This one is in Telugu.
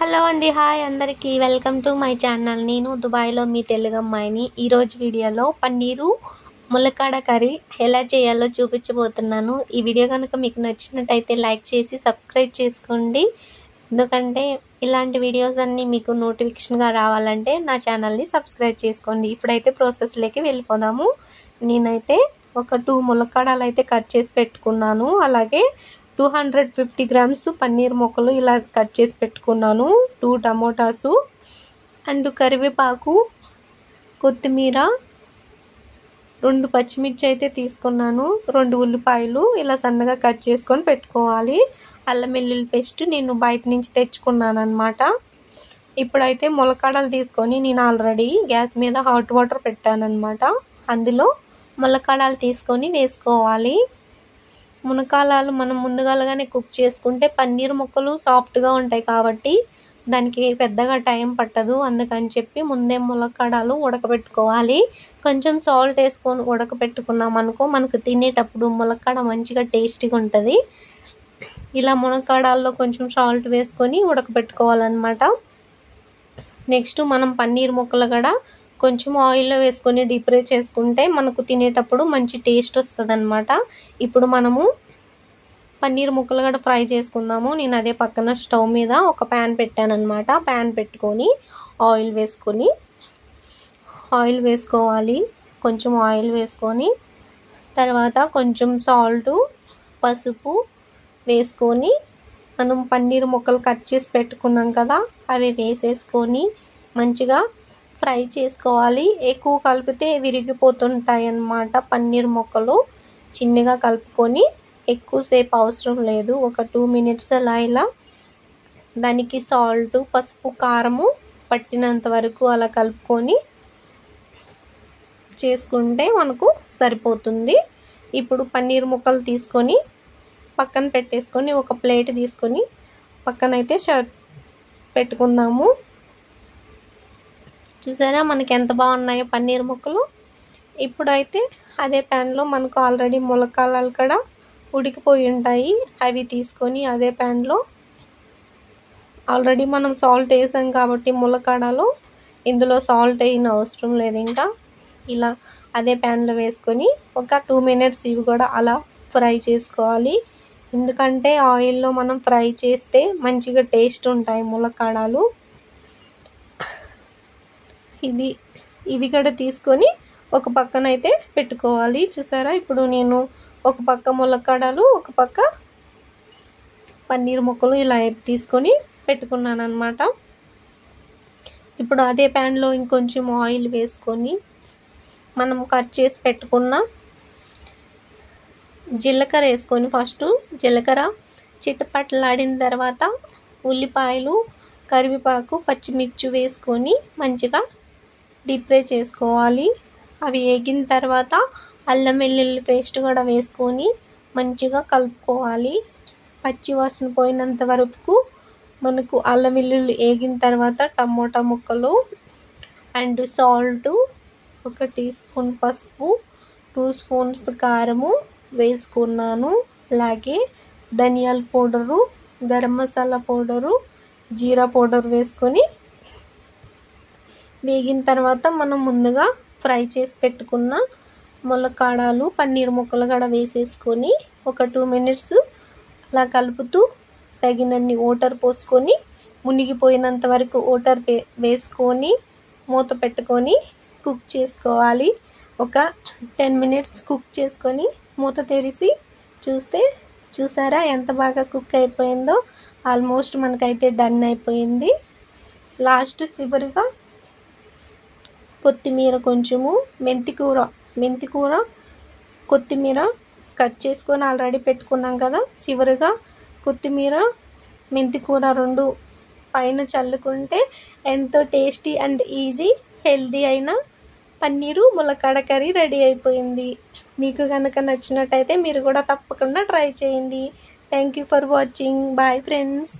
హలో అండి, హాయ్ అందరికీ. Welcome to my channel. నేను దుబాయ్లో మీ తెలుగు అమ్మాయిని. ఈరోజు వీడియోలో పన్నీరు ములక్కాడ కర్రీ ఎలా చేయాలో చూపించబోతున్నాను. ఈ వీడియో కనుక మీకు నచ్చినట్టయితే లైక్ చేసి సబ్స్క్రైబ్ చేసుకోండి. ఎందుకంటే ఇలాంటి వీడియోస్ అన్నీ మీకు నోటిఫికేషన్గా రావాలంటే నా ఛానల్ని సబ్స్క్రైబ్ చేసుకోండి. ఇప్పుడైతే ప్రాసెస్లోకి వెళ్ళిపోదాము. నేనైతే ఒక 2 ములక్కాడలు అయితే కట్ చేసి పెట్టుకున్నాను. అలాగే 250 గ్రామ్స్ పన్నీర్ ముక్కలు ఇలా కట్ చేసి పెట్టుకున్నాను. 2 టమోటాసు అండ్ కరివేపాకు, కొత్తిమీర, 2 పచ్చిమిర్చి అయితే తీసుకున్నాను. 2 ఉల్లిపాయలు ఇలా సన్నగా కట్ చేసుకొని పెట్టుకోవాలి. అల్లం వెల్లుల్లి పేస్ట్ నేను బయట నుంచి తెచ్చుకున్నాను అనమాట. ఇప్పుడైతే ములక్కాడలు తీసుకొని నేను ఆల్రెడీ గ్యాస్ మీద హాట్ వాటర్ పెట్టాను అనమాట. అందులో ములక్కాడలు తీసుకొని వేసుకోవాలి. మునక్కాడలు మనం ముందుగానే కుక్ చేసుకుంటే పన్నీర్ ముక్కలు సాఫ్ట్గా ఉంటాయి కాబట్టి దానికి పెద్దగా టైం పట్టదు. అందుకని చెప్పి ముందే ములక్కాడలు ఉడకబెట్టుకోవాలి. కొంచెం సాల్ట్ వేసుకొని ఉడకబెట్టుకున్నాం అనుకో మనకు తినేటప్పుడు ములక్కాడ మంచిగా టేస్టీగా ఉంటుంది. ఇలా మునక్కాడల్లో కొంచెం సాల్ట్ వేసుకొని ఉడకబెట్టుకోవాలన్నమాట. నెక్స్ట్ మనం పన్నీర్ ముక్కలు కూడా కొంచెం ఆయిల్లో వేసుకొని డీప్ ఫ్రై చేసుకుంటే మనకు తినేటప్పుడు మంచి టేస్ట్ వస్తుంది అనమాట. ఇప్పుడు మనము పన్నీర్ ముక్కలు కూడా ఫ్రై చేసుకుందాము. నేను అదే పక్కన స్టవ్ మీద ఒక ప్యాన్ పెట్టాను అనమాట. ప్యాన్ పెట్టుకొని ఆయిల్ వేసుకోవాలి. కొంచెం ఆయిల్ వేసుకొని తర్వాత కొంచెం సాల్ట్, పసుపు వేసుకొని మనం పన్నీర్ ముక్కలు కట్ చేసి పెట్టుకున్నాం కదా అవి వేసేసుకొని మంచిగా ఫ్రై చేసుకోవాలి. ఎక్కువ కలిపితే విరిగిపోతుంటాయి అన్నమాట పన్నీర్ ముక్కలు. చిన్నగా కలుపుకొని ఎక్కువసేపు అవసరం లేదు. ఒక 2 మినిట్స్ అలా ఇలా దానికి సాల్ట్, పసుపు, కారము పట్టినంత వరకు అలా కలుపుకొని చేసుకుంటే మనకు సరిపోతుంది. ఇప్పుడు పన్నీర్ ముక్కలు తీసుకొని పక్కన పెట్టేసుకొని ఒక ప్లేట్ తీసుకొని పక్కనైతే పెట్టుకుందాము. చూసారా మనకి ఎంత బాగున్నాయో పన్నీర్ ముక్కలు. ఇప్పుడైతే అదే ప్యాన్లో మనకు ఆల్రెడీ ములక్కాడలు కూడా ఉడికిపోయి ఉంటాయి. అవి తీసుకొని అదే ప్యాన్లో ఆల్రెడీ మనం సాల్ట్ వేసాం కాబట్టి ములక్కాడలు ఇందులో సాల్ట్ వేయని అవసరం లేదు. ఇంకా ఇలా అదే ప్యాన్లో వేసుకొని ఒక 2 మినిట్స్ ఇవి కూడా అలా ఫ్రై చేసుకోవాలి. ఎందుకంటే ఆయిల్లో మనం ఫ్రై చేస్తే మంచిగా టేస్ట్ ఉంటాయి ములక్కాడలు. ఇవి కూడా తీసుకొని ఒక పక్కన అయితే పెట్టుకోవాలి. చూసారా ఇప్పుడు నేను ఒక పక్క ములక్కాడలు ఒక పక్క పన్నీర్ ముక్కలు ఇలా తీసుకొని పెట్టుకున్నాను అనమాట. ఇప్పుడు అదే ప్యాన్లో ఇంకొంచెం ఆయిల్ వేసుకొని మనం కట్ చేసి పెట్టుకున్న జీలకర్ర వేసుకొని ఫస్ట్ జీలకర్ర చిటపటలాడిన తర్వాత ఉల్లిపాయలు, కరివేపాకు, పచ్చిమిర్చి వేసుకొని మంచిగా డీప్ ఫ్రై చేసుకోవాలి. అవి వేగిన తర్వాత అల్లం వెల్లుల్లి పేస్ట్ కూడా వేసుకొని మంచిగా కలుపుకోవాలి. పచ్చి వాసన పోయినంత వరకు మనకు అల్లం వెల్లుల్లి వేగిన తర్వాత టమోటా ముక్కలు అండ్ సాల్ట్, 1 టీ స్పూన్ పసుపు, 2 స్పూన్స్ కారము వేసుకున్నాను. అలాగే ధనియాల పౌడరు, గరం మసాలా పౌడరు, జీరా పౌడర్ వేసుకొని వేగిన తర్వాత మనం ముందుగా ఫ్రై చేసి పెట్టుకున్న ములక్కాడలు, పన్నీర్ ముక్కలు కూడా వేసేసుకొని ఒక 2 మినిట్స్ అలా కలుపుతూ తగినన్ని వాటర్ పోసుకొని మునిగిపోయినంత వరకు వాటర్ వేసుకొని మూత పెట్టుకొని కుక్ చేసుకోవాలి. ఒక 10 మినిట్స్ కుక్ చేసుకొని మూత తెరిచి చూసారా ఎంత బాగా కుక్ అయిపోయిందో. ఆల్మోస్ట్ మనకైతే డన్ అయిపోయింది. లాస్ట్ చివరిగా కొత్తిమీర, కొంచెము మెంతికూర, కొత్తిమీర కట్ చేసుకొని ఆల్రెడీ పెట్టుకున్నాం కదా. చివరిగా కొత్తిమీర, మెంతికూర 2 పైన చల్లుకుంటే ఎంతో టేస్టీ అండ్ ఈజీ హెల్దీ అయిన పన్నీరు ములక్కాడ కర్రీ రెడీ అయిపోయింది. మీకు కనుక నచ్చినట్టయితే మీరు కూడా తప్పకుండా ట్రై చేయండి. Thank you for watching. Bye friends.